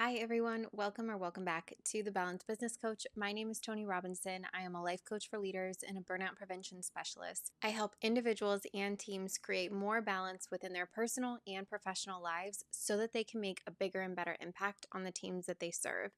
Hi everyone, welcome back to the Balanced Business Coach. My name is Tony Robinson. I am a life coach for leaders and a burnout prevention specialist. I help individuals and teams create more balance within their personal and professional lives so that they can make a bigger and better impact on the teams that they serve.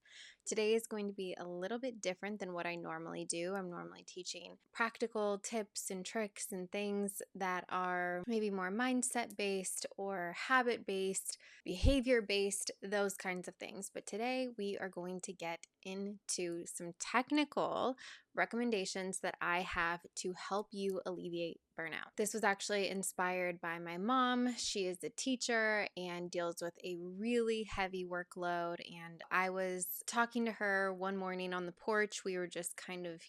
Today is going to be a little bit different than what I normally do. I'm normally teaching practical tips and tricks and things that are maybe more mindset based or habit based, behavior based, those kinds of things. But today we are going to get into some technical recommendations that I have to help you alleviate burnout. This was actually inspired by my mom. She is a teacher and deals with a really heavy workload. And I was talking to her one morning on the porch. We were just kind of,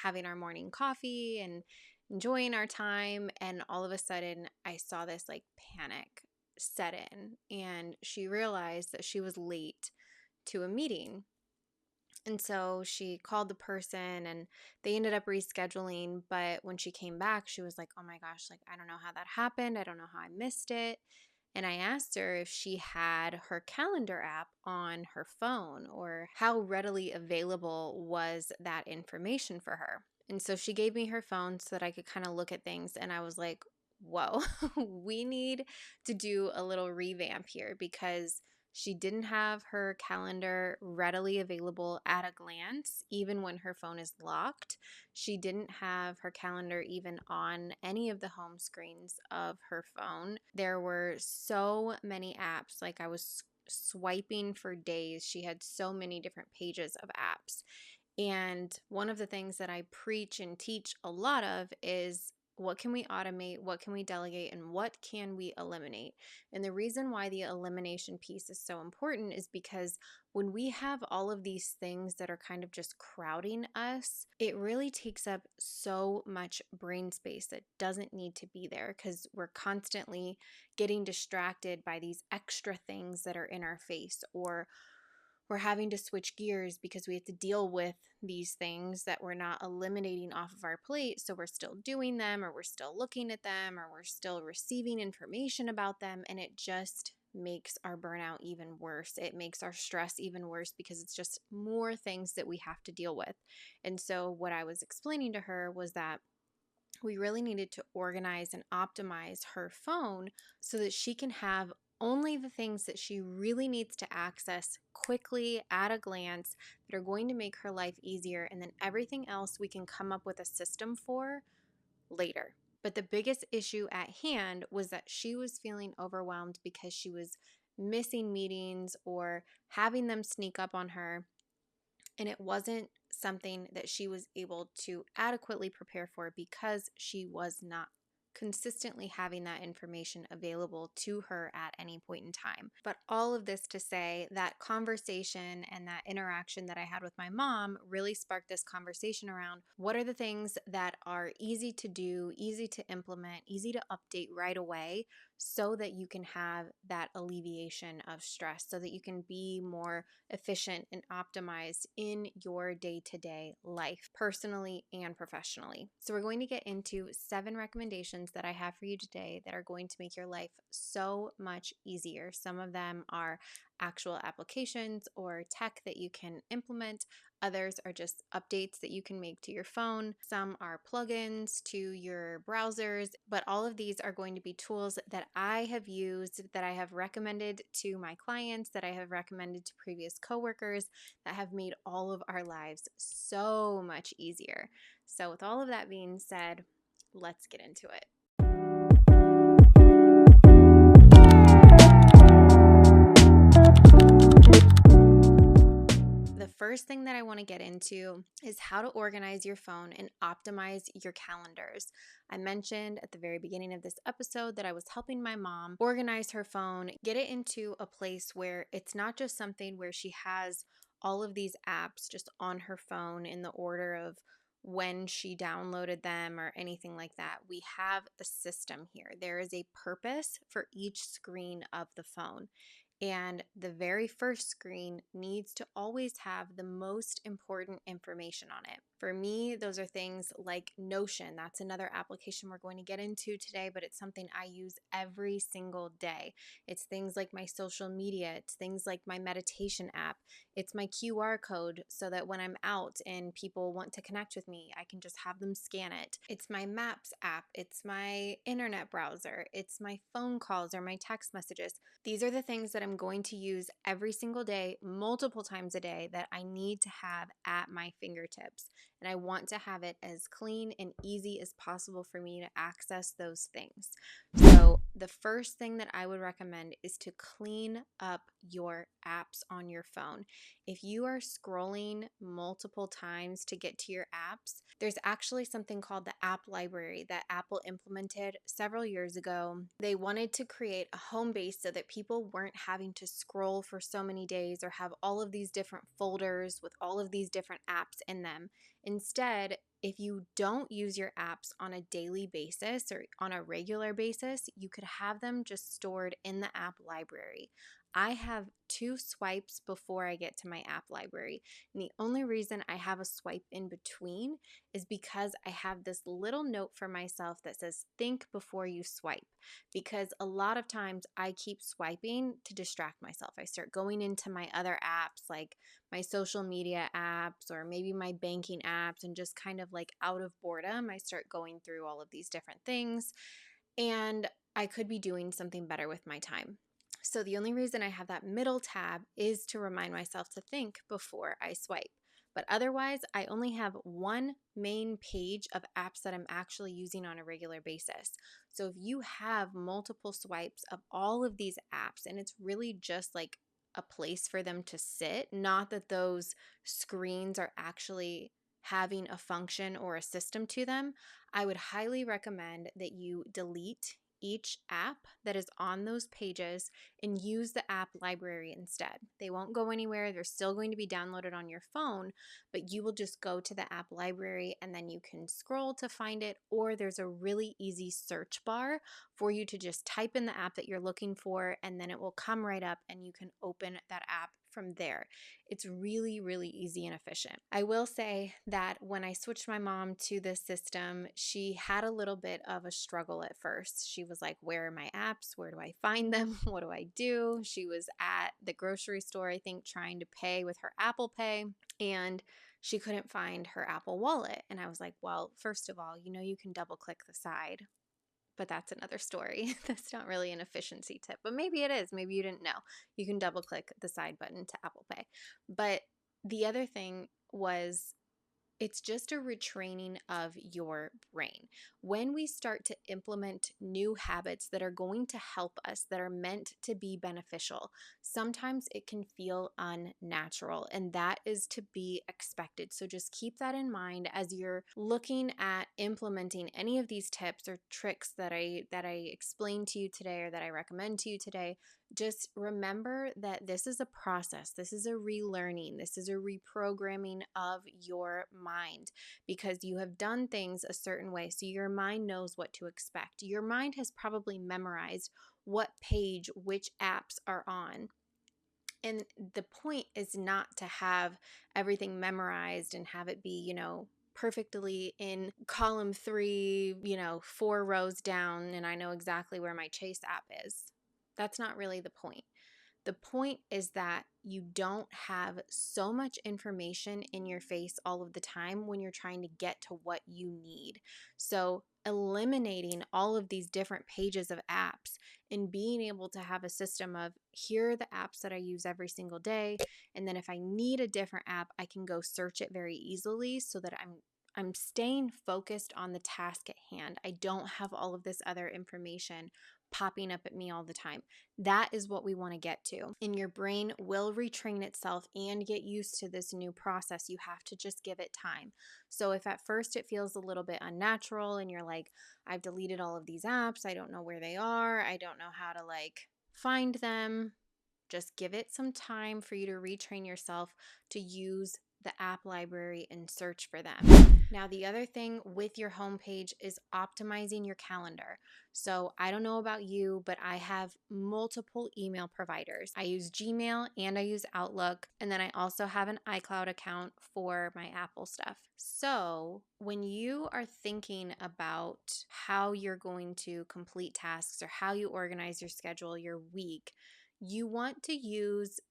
having our morning coffee and enjoying our time. And all of a sudden, I saw this panic set in, and she realized that she was late to a meeting. And so she called the person and they ended up rescheduling. But when she came back, she was like, oh my gosh, I don't know how that happened. I don't know how I missed it. And I asked her if she had her calendar app on her phone or how readily available was that information for her. And so she gave me her phone so that I could kind of look at things. And I was like, whoa, we need to do a little revamp here because she didn't have her calendar readily available at a glance, even when her phone is locked. She didn't have her calendar even on any of the home screens of her phone. There were so many apps, I was swiping for days. She had so many different pages of apps. And one of the things that I preach and teach a lot of is what can we automate, what can we delegate, and what can we eliminate? And the reason why the elimination piece is so important is because when we have all of these things that are kind of just crowding us, it really takes up so much brain space that doesn't need to be there because we're constantly getting distracted by these extra things that are in our face, or we're having to switch gears because we have to deal with these things that we're not eliminating off of our plate. So we're still doing them, or we're still looking at them, or we're still receiving information about them. And it just makes our burnout even worse. It makes our stress even worse because it's just more things that we have to deal with. And so what I was explaining to her was that we really needed to organize and optimize her phone so that she can have only the things that she really needs to access quickly at a glance that are going to make her life easier, and then everything else we can come up with a system for later. But the biggest issue at hand was that she was feeling overwhelmed because she was missing meetings or having them sneak up on her, and it wasn't something that she was able to adequately prepare for because she was not consistently having that information available to her at any point in time. But all of this to say that conversation and that interaction that I had with my mom really sparked this conversation around what are the things that are easy to do, easy to implement, easy to update right away so that you can have that alleviation of stress, so that you can be more efficient and optimized in your day-to-day life, personally and professionally. So we're going to get into 7 recommendations that I have for you today that are going to make your life so much easier. Some of them are actual applications or tech that you can implement. Others are just updates that you can make to your phone. Some are plugins to your browsers, but all of these are going to be tools that I have used, that I have recommended to my clients, that I have recommended to previous coworkers, that have made all of our lives so much easier. So with all of that being said, let's get into it. The first thing that I want to get into is how to organize your phone and optimize your calendars. I mentioned at the very beginning of this episode that I was helping my mom organize her phone, get it into a place where it's not just something where she has all of these apps just on her phone in the order of when she downloaded them or anything like that. We have a system here. There is a purpose for each screen of the phone. And the very first screen needs to always have the most important information on it. For me, those are things like Notion. That's another application we're going to get into today, but it's something I use every single day. It's things like my social media. It's things like my meditation app. It's my QR code so that when I'm out and people want to connect with me, I can just have them scan it. It's my Maps app. It's my internet browser. It's my phone calls or my text messages. These are the things that I'm going to use every single day, multiple times a day, that I need to have at my fingertips. And I want to have it as clean and easy as possible for me to access those things. So the first thing that I would recommend is to clean up your apps on your phone. If you are scrolling multiple times to get to your apps, there's actually something called the app library that Apple implemented several years ago. They wanted to create a home base so that people weren't having to scroll for so many days or have all of these different folders with all of these different apps in them. Instead, if you don't use your apps on a daily basis or on a regular basis, you could have them just stored in the app library. I have 2 swipes before I get to my app library. And the only reason I have a swipe in between is because I have this little note for myself that says, think before you swipe. Because a lot of times I keep swiping to distract myself. I start going into my other apps, like my social media apps or maybe my banking apps, and just kind of like out of boredom, I start going through all of these different things. And I could be doing something better with my time. So the only reason I have that middle tab is to remind myself to think before I swipe. But otherwise, I only have one main page of apps that I'm actually using on a regular basis. So if you have multiple swipes of all of these apps, and it's really just like a place for them to sit, not that those screens are actually having a function or a system to them, I would highly recommend that you delete each app that is on those pages and use the app library instead. They won't go anywhere. They're still going to be downloaded on your phone, but you will just go to the app library and then you can scroll to find it, or there's a really easy search bar for you to just type in the app that you're looking for, and then it will come right up and you can open that app from there. It's really, really easy and efficient. I will say that when I switched my mom to this system, she had a little bit of a struggle at first. She was like, where are my apps? Where do I find them? What do I do? She was at the grocery store, I think, trying to pay with her Apple Pay, and she couldn't find her Apple Wallet. And I was like, well, first of all, you can double click the side. But that's another story. That's not really an efficiency tip, but maybe it is. Maybe you didn't know. You can double click the side button to Apple Pay. But the other thing was, it's just a retraining of your brain. When we start to implement new habits that are going to help us, that are meant to be beneficial, sometimes it can feel unnatural, and that is to be expected. So just keep that in mind as you're looking at implementing any of these tips or tricks that I explained to you today or that I recommend to you today. Just remember that this is a process. This is a relearning. This is a reprogramming of your mind, because you have done things a certain way. So your mind knows what to expect. Your mind has probably memorized what page which apps are on. And the point is not to have everything memorized and have it be, perfectly in column 3, 4 rows down, and I know exactly where my Chase app is. That's not really the point. The point is that you don't have so much information in your face all of the time when you're trying to get to what you need. So eliminating all of these different pages of apps and being able to have a system of, here are the apps that I use every single day, and then if I need a different app, I can go search it very easily so that I'm staying focused on the task at hand. I don't have all of this other information popping up at me all the time. That is what we want to get to. And your brain will retrain itself and get used to this new process. You have to just give it time. So if at first it feels a little bit unnatural and you're like, I've deleted all of these apps, I don't know where they are, I don't know how to find them, just give it some time for you to retrain yourself to use the app library and search for them. Now, the other thing with your homepage is optimizing your calendar. So I don't know about you, but I have multiple email providers. I use Gmail and I use Outlook, and then I also have an iCloud account for my Apple stuff. So when you are thinking about how you're going to complete tasks or how you organize your schedule, your week, you want to use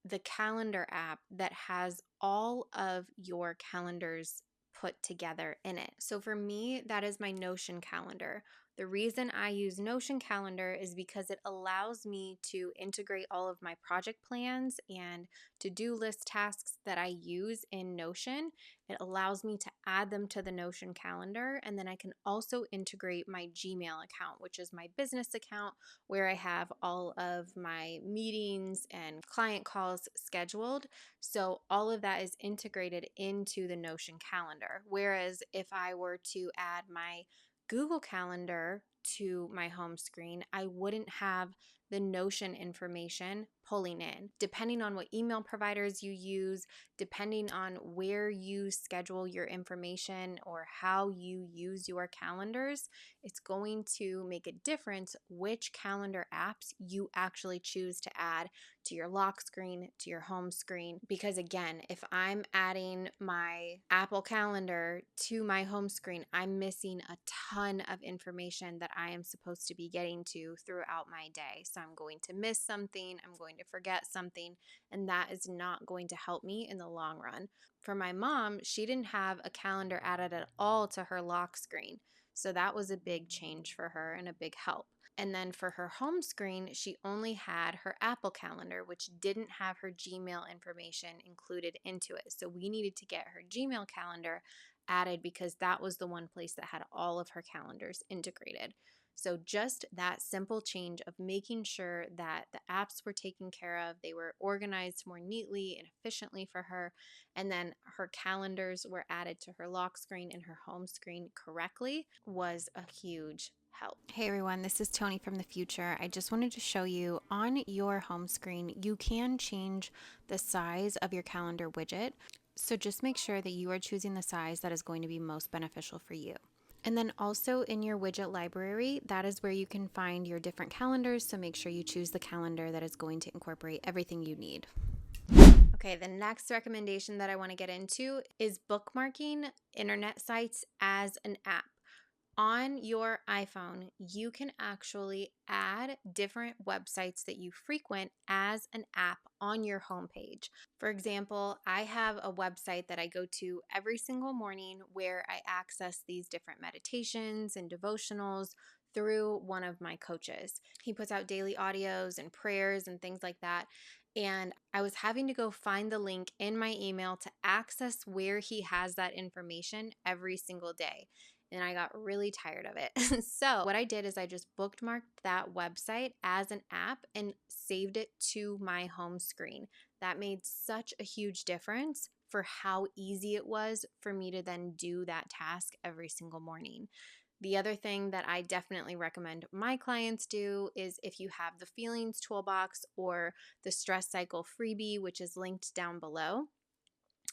the calendar app that has all of your calendars put together in it. So for me, that is my Notion calendar. The reason I use Notion calendar is because it allows me to integrate all of my project plans and to-do list tasks that I use in Notion. It allows me to add them to the Notion calendar, and then I can also integrate my Gmail account, which is my business account where I have all of my meetings and client calls scheduled. So all of that is integrated into the Notion calendar. Whereas if I were to add my Google Calendar to my home screen, I wouldn't have the Notion information pulling in. Depending on what email providers you use, depending on where you schedule your information or how you use your calendars, it's going to make a difference which calendar apps you actually choose to add to your lock screen, to your home screen. Because again, if I'm adding my Apple Calendar to my home screen, I'm missing a ton of information that I am supposed to be getting to throughout my day. So I'm going to miss something, I'm going to forget something, and that is not going to help me in the long run. For my mom, she didn't have a calendar added at all to her lock screen. So that was a big change for her and a big help. And then for her home screen, she only had her Apple Calendar, which didn't have her Gmail information included into it. So we needed to get her Gmail calendar added because that was the one place that had all of her calendars integrated. So just that simple change of making sure that the apps were taken care of, they were organized more neatly and efficiently for her, and then her calendars were added to her lock screen and her home screen correctly was a huge help. Hey everyone, this is Tony from the future. I just wanted to show you on your home screen, you can change the size of your calendar widget. So just make sure that you are choosing the size that is going to be most beneficial for you. And then also in your widget library, that is where you can find your different calendars. So make sure you choose the calendar that is going to incorporate everything you need. Okay, the next recommendation that I want to get into is bookmarking internet sites as an app. On your iPhone, you can actually add different websites that you frequent as an app on your homepage. For example, I have a website that I go to every single morning where I access these different meditations and devotionals through one of my coaches. He puts out daily audios and prayers and things like that. And I was having to go find the link in my email to access where he has that information every single day. And I got really tired of it. So what I did is I just bookmarked that website as an app and saved it to my home screen. That made such a huge difference for how easy it was for me to then do that task every single morning. The other thing that I definitely recommend my clients do is if you have the feelings toolbox or the stress cycle freebie, which is linked down below,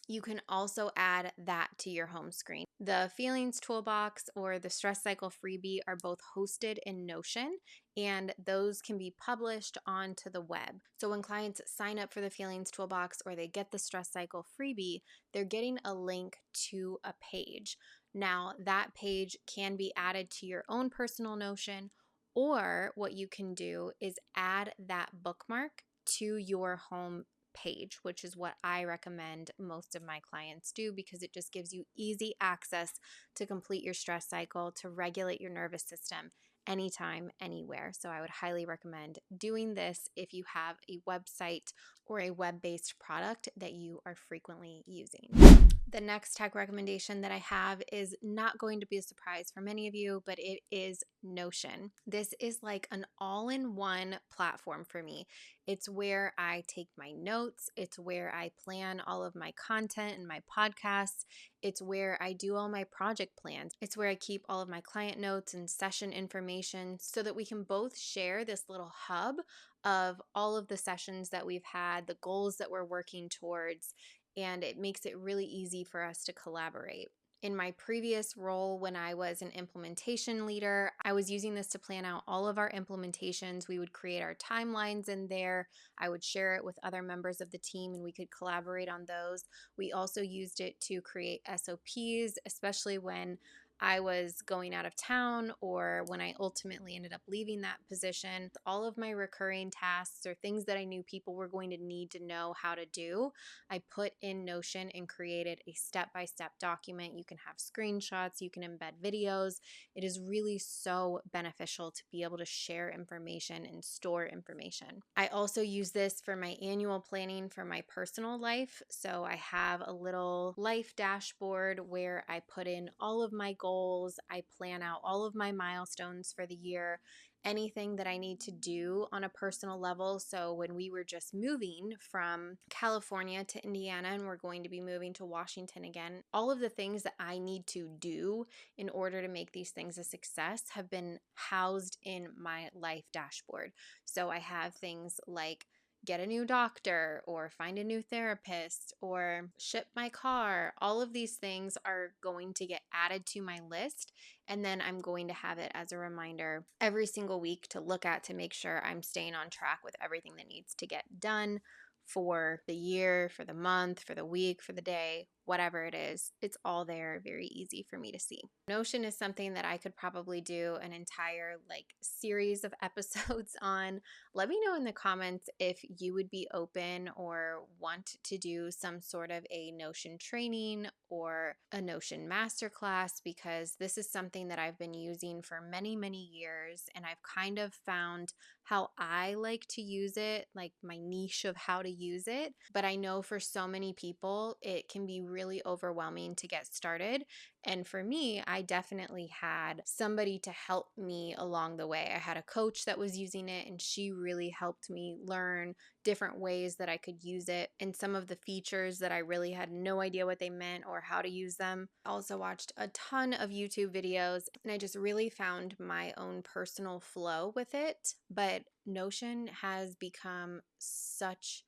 you can also add that to your home screen. The Feelings Toolbox or the Stress Cycle Freebie are both hosted in Notion, and those can be published onto the web. So when clients sign up for the Feelings Toolbox or they get the Stress Cycle Freebie, they're getting a link to a page. Now, that page can be added to your own personal Notion, or what you can do is add that bookmark to your home page, which is what I recommend most of my clients do because it just gives you easy access to complete your stress cycle, to regulate your nervous system anytime, anywhere. So I would highly recommend doing this if you have a website or a web-based product that you are frequently using. The next tech recommendation that I have is not going to be a surprise for many of you, but it is Notion. This is like an all-in-one platform for me. It's where I take my notes. It's where I plan all of my content and my podcasts. It's where I do all my project plans. It's where I keep all of my client notes and session information so that we can both share this little hub of all of the sessions that we've had, the goals that we're working towards, and it makes it really easy for us to collaborate. In my previous role, when I was an implementation leader, I was using this to plan out all of our implementations. We would create our timelines in there. I would share it with other members of the team and we could collaborate on those. We also used it to create SOPs, especially when I was going out of town or when I ultimately ended up leaving that position. All of my recurring tasks or things that I knew people were going to need to know how to do, I put in Notion and created a step-by-step document. You can have screenshots, you can embed videos. It is really so beneficial to be able to share information and store information. I also use this for my annual planning for my personal life. So I have a little life dashboard where I put in all of my goals. I plan out all of my milestones for the year, anything that I need to do on a personal level. So when we were just moving from California to Indiana and we're going to be moving to Washington again, all of the things that I need to do in order to make these things a success have been housed in my life dashboard. So I have things like get a new doctor or find a new therapist or ship my car. All of these things are going to get added to my list, and then I'm going to have it as a reminder every single week to look at to make sure I'm staying on track with everything that needs to get done for the year, for the month, for the week, for the day, whatever it is. It's all there, very easy for me to see. Notion is something that I could probably do an entire series of episodes on. Let me know in the comments if you would be open or want to do some sort of a Notion training or a Notion masterclass, because this is something that I've been using for many, many years, and I've kind of found how I like to use it, like my niche of how to use it. But I know for so many people, it can be really overwhelming to get started. And for me, I definitely had somebody to help me along the way. I had a coach that was using it, and she really helped me learn different ways that I could use it and some of the features that I really had no idea what they meant or how to use them. I also watched a ton of YouTube videos, and I just really found my own personal flow with it. But Notion has become such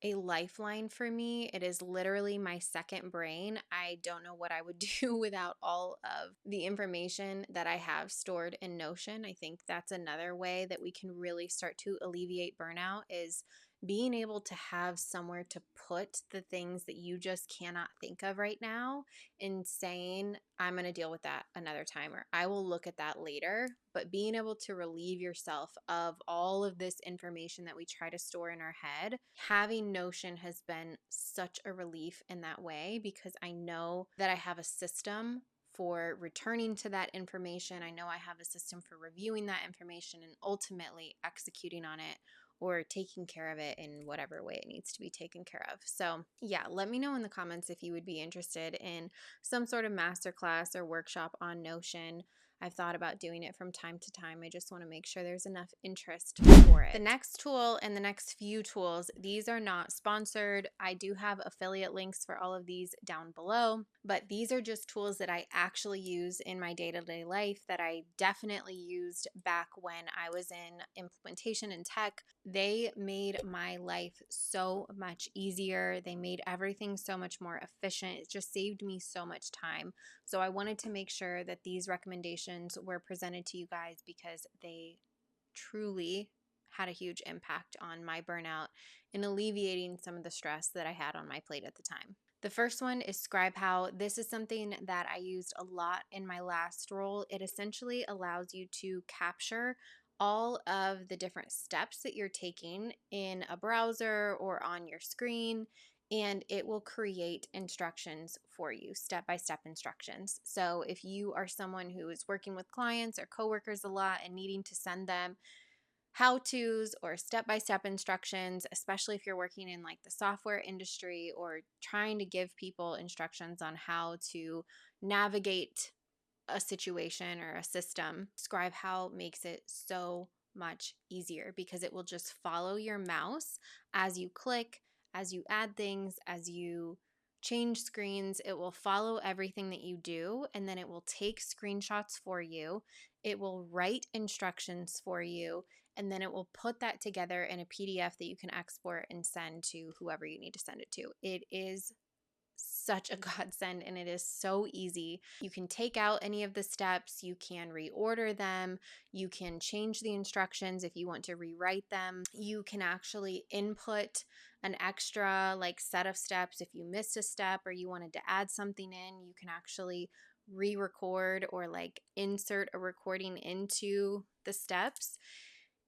a lifeline for me. It is literally my second brain. I don't know what I would do without all of the information that I have stored in Notion. I think that's another way that we can really start to alleviate burnout, is being able to have somewhere to put the things that you just cannot think of right now and saying, I'm going to deal with that another time, or I will look at that later. But being able to relieve yourself of all of this information that we try to store in our head, having Notion has been such a relief in that way, because I know that I have a system for returning to that information. I know I have a system for reviewing that information and ultimately executing on it or taking care of it in whatever way it needs to be taken care of. So yeah, let me know in the comments if you would be interested in some sort of masterclass or workshop on Notion. I've thought about doing it from time to time. I just want to make sure there's enough interest for it. The next tool and the next few tools, these are not sponsored. I do have affiliate links for all of these down below, but these are just tools that I actually use in my day-to-day life that I definitely used back when I was in implementation and tech. They made my life so much easier. They made everything so much more efficient. It just saved me so much time. So I wanted to make sure that these recommendations were presented to you guys because they truly had a huge impact on my burnout and alleviating some of the stress that I had on my plate at the time. The first one is Scribe.How. This is something that I used a lot in my last role. It essentially allows you to capture all of the different steps that you're taking in a browser or on your screen, and it will create instructions for you, step-by-step instructions. So if you are someone who is working with clients or coworkers a lot and needing to send them how-tos or step-by-step instructions, especially if you're working in the software industry or trying to give people instructions on how to navigate a situation or a system, Scribe.How makes it so much easier because it will just follow your mouse as you click, as you add things, as you change screens. It will follow everything that you do, and then it will take screenshots for you. It will write instructions for you, and then it will put that together in a PDF that you can export and send to whoever you need to send it to. It is such a godsend, and it is so easy. You can take out any of the steps, you can reorder them, you can change the instructions if you want to rewrite them. You can actually input an extra like set of steps if you missed a step or you wanted to add something in. You can actually re-record or like insert a recording into the steps.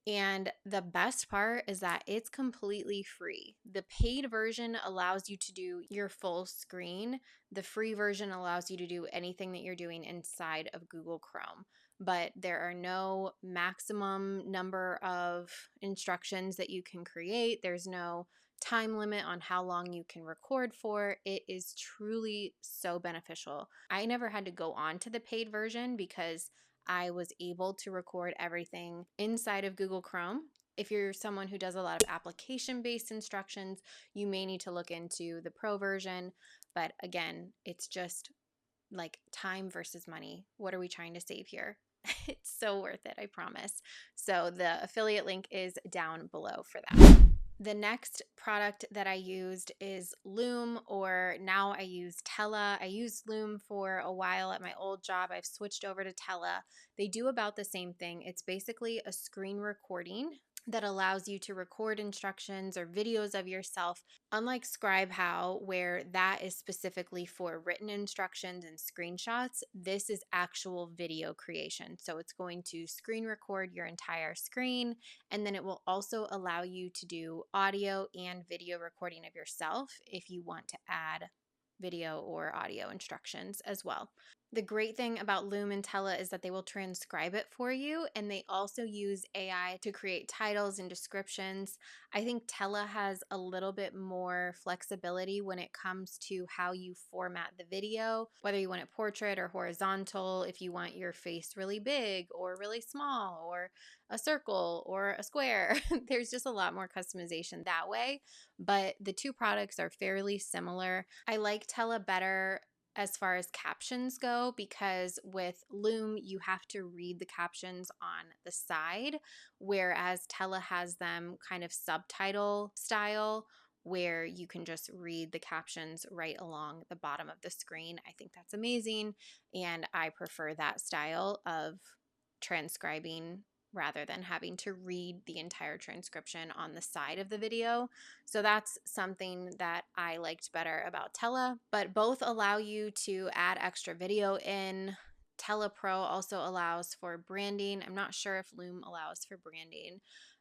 And the best part is that it's completely free. The paid version allows you to do your full screen. The free version allows you to do anything that you're doing inside of Google Chrome. But there are no maximum number of instructions that you can create. There's no time limit on how long you can record for. It is truly so beneficial. I never had to go on to the paid version because I was able to record everything inside of Google Chrome. If you're someone who does a lot of application-based instructions, you may need to look into the pro version. But again, it's just like time versus money. What are we trying to save here? It's so worth it, I promise. So the affiliate link is down below for that. The next product that I used is Loom, or now I use Tella. I used Loom for a while at my old job. I've switched over to Tella. They do about the same thing. It's basically a screen recording that allows you to record instructions or videos of yourself. Unlike Scribe.How, where that is specifically for written instructions and screenshots, this is actual video creation. So it's going to screen record your entire screen, and then it will also allow you to do audio and video recording of yourself if you want to add video or audio instructions as well. The great thing about Loom and Tella is that they will transcribe it for you, and they also use AI to create titles and descriptions. I think Tella has a little bit more flexibility when it comes to how you format the video, whether you want it portrait or horizontal, if you want your face really big or really small or a circle or a square. There's just a lot more customization that way, but the two products are fairly similar. I like Tella better as far as captions go, because with Loom, you have to read the captions on the side, whereas Tella has them kind of subtitle style where you can just read the captions right along the bottom of the screen. I think that's amazing, and I prefer that style of transcribing rather than having to read the entire transcription on the side of the video. So that's something that I liked better about Tella, but both allow you to add extra video in. Tella Pro also allows for branding. I'm not sure if Loom allows for branding,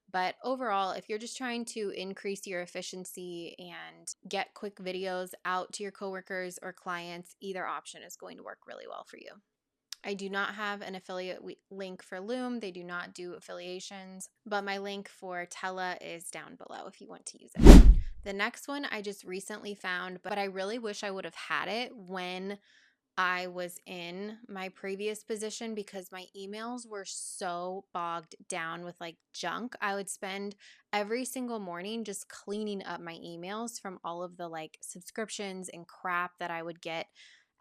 but overall, if you're just trying to increase your efficiency and get quick videos out to your coworkers or clients, either option is going to work really well for you. I do not have an affiliate link for Loom. They do not do affiliations, but my link for Tella is down below if you want to use it. The next one I just recently found, but I really wish I would have had it when I was in my previous position because my emails were so bogged down with like junk. I would spend every single morning just cleaning up my emails from all of the like subscriptions and crap that I would get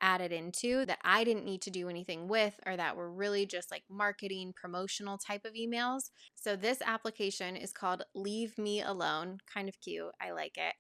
added into that I didn't need to do anything with, or that were really just like marketing, promotional type of emails. So this application is called Leave Me Alone. Kind of cute. I like it.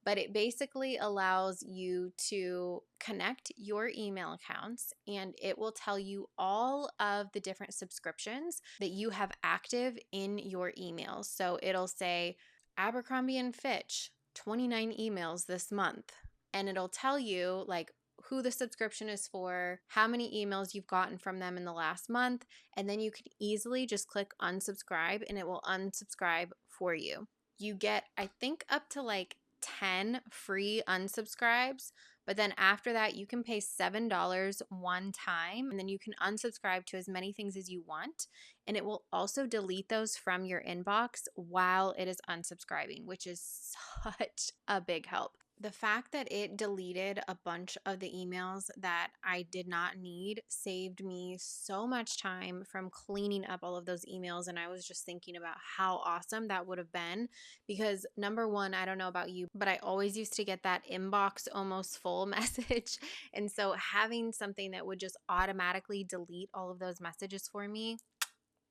But it basically allows you to connect your email accounts, and it will tell you all of the different subscriptions that you have active in your emails. So it'll say Abercrombie and Fitch, 29 emails this month. And it'll tell you like who the subscription is for, how many emails you've gotten from them in the last month, and then you can easily just click unsubscribe and it will unsubscribe for you. You get, I think, up to like 10 free unsubscribes, but then after that you can pay $7 one time, and then you can unsubscribe to as many things as you want, and it will also delete those from your inbox while it is unsubscribing, which is such a big help. The fact that it deleted a bunch of the emails that I did not need saved me so much time from cleaning up all of those emails. And I was just thinking about how awesome that would have been, because number one, I don't know about you, but I always used to get that inbox almost full message. And so having something that would just automatically delete all of those messages for me,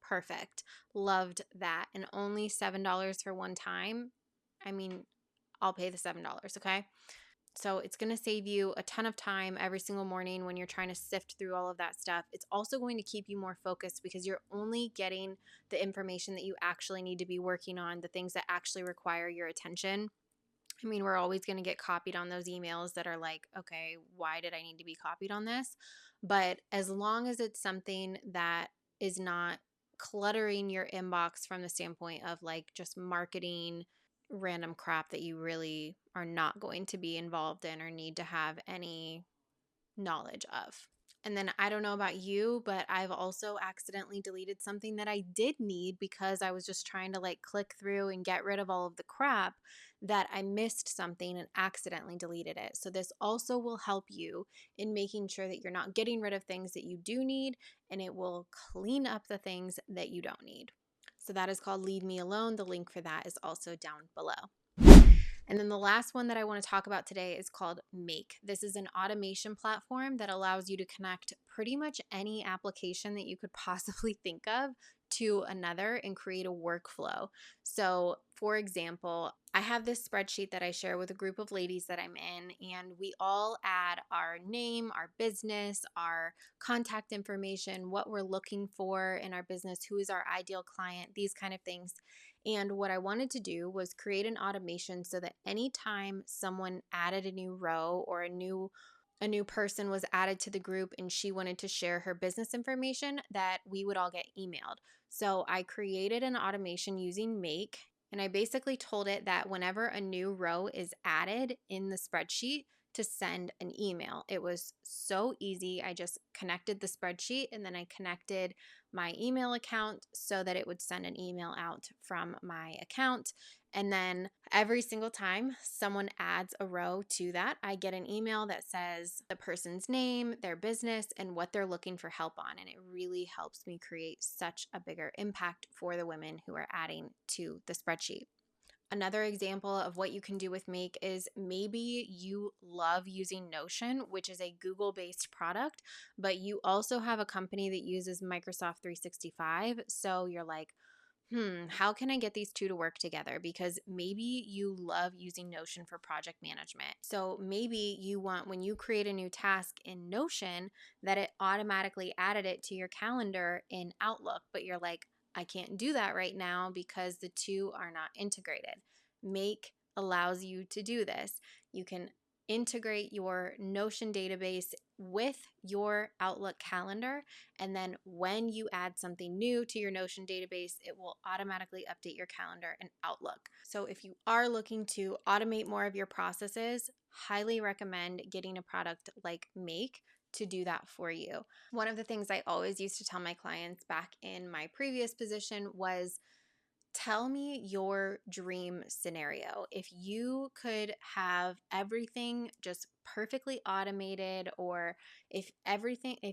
perfect. Loved that. And only $7 for one time. I mean, I'll pay the $7, okay? So it's going to save you a ton of time every single morning when you're trying to sift through all of that stuff. It's also going to keep you more focused because you're only getting the information that you actually need to be working on, the things that actually require your attention. I mean, we're always going to get copied on those emails that are like, okay, why did I need to be copied on this? But as long as it's something that is not cluttering your inbox from the standpoint of like just marketing random crap that you really are not going to be involved in or need to have any knowledge of. And then I don't know about you, but I've also accidentally deleted something that I did need because I was just trying to like click through and get rid of all of the crap that I missed something and accidentally deleted it. So this also will help you in making sure that you're not getting rid of things that you do need, and it will clean up the things that you don't need. So that is called Leave Me Alone. The link for that is also down below. And then the last one that I want to talk about today is called Make. This is an automation platform that allows you to connect pretty much any application that you could possibly think of to another and create a workflow. So, for example, I have this spreadsheet that I share with a group of ladies that I'm in, and we all add our name, our business, our contact information, what we're looking for in our business, who is our ideal client, these kind of things. And what I wanted to do was create an automation so that anytime someone added a new row or a new person was added to the group and she wanted to share her business information, that we would all get emailed. So I created an automation using Make, and I basically told it that whenever a new row is added in the spreadsheet, to send an email. It was so easy. I just connected the spreadsheet and then I connected my email account so that it would send an email out from my account. And then every single time someone adds a row to that, I get an email that says the person's name, their business, and what they're looking for help on. And it really helps me create such a bigger impact for the women who are adding to the spreadsheet. Another example of what you can do with Make is maybe you love using Notion, which is a Google-based product, but you also have a company that uses Microsoft 365. So you're like, how can I get these two to work together? Because maybe you love using Notion for project management. So maybe you want, when you create a new task in Notion, that it automatically added it to your calendar in Outlook, but you're like, I can't do that right now because the two are not integrated. Make allows you to do this. You can integrate your Notion database with your Outlook calendar, and then when you add something new to your Notion database, it will automatically update your calendar in Outlook. So if you are looking to automate more of your processes, highly recommend getting a product like Make to do that for you. One of the things I always used to tell my clients back in my previous position was, tell me your dream scenario. If you could have everything just perfectly automated, or if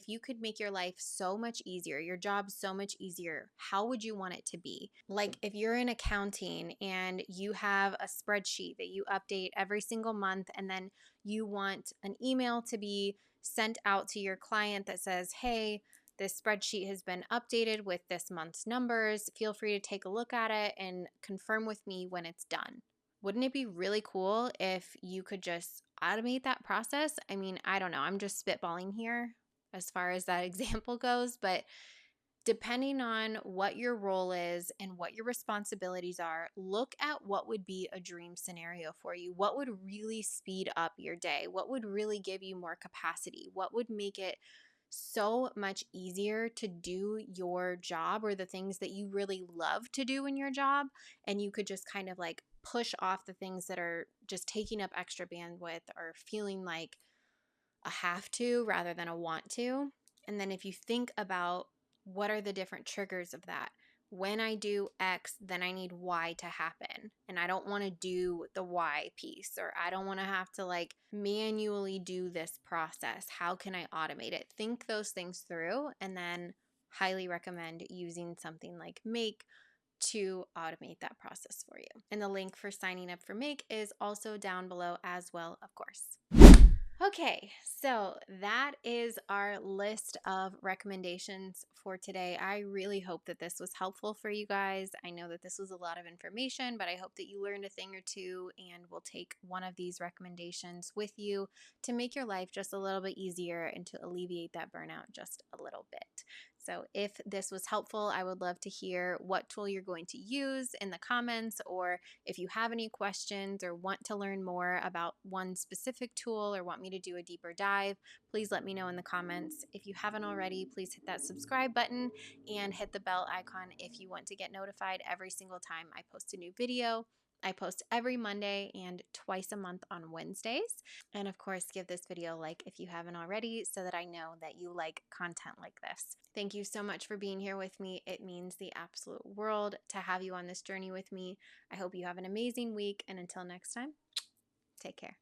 you could make your life so much easier, your job so much easier, how would you want it to be? Like if you're in accounting and you have a spreadsheet that you update every single month, and then you want an email to be sent out to your client that says, hey, this spreadsheet has been updated with this month's numbers. Feel free to take a look at it and confirm with me when it's done. Wouldn't it be really cool if you could just automate that process? I mean, I don't know. I'm just spitballing here as far as that example goes, but depending on what your role is and what your responsibilities are, look at what would be a dream scenario for you. What would really speed up your day? What would really give you more capacity? What would make it so much easier to do your job or the things that you really love to do in your job? And you could just kind of like push off the things that are just taking up extra bandwidth or feeling like a have to rather than a want to. And then if you think about what are the different triggers of that, when I do X, then I need Y to happen. And I don't want to do the Y piece, or I don't want to have to like manually do this process. How can I automate it? Think those things through, and then highly recommend using something like Make to automate that process for you. And the link for signing up for Make is also down below as well, of course. Okay, so that is our list of recommendations for today. I really hope that this was helpful for you guys. I know that this was a lot of information, but I hope that you learned a thing or two and will take one of these recommendations with you to make your life just a little bit easier and to alleviate that burnout just a little bit. So if this was helpful, I would love to hear what tool you're going to use in the comments, or if you have any questions or want to learn more about one specific tool or want me to do a deeper dive, please let me know in the comments. If you haven't already, please hit that subscribe button and hit the bell icon if you want to get notified every single time I post a new video. I post every Monday and twice a month on Wednesdays. And of course, give this video a like if you haven't already so that I know that you like content like this. Thank you so much for being here with me. It means the absolute world to have you on this journey with me. I hope you have an amazing week, and until next time, take care.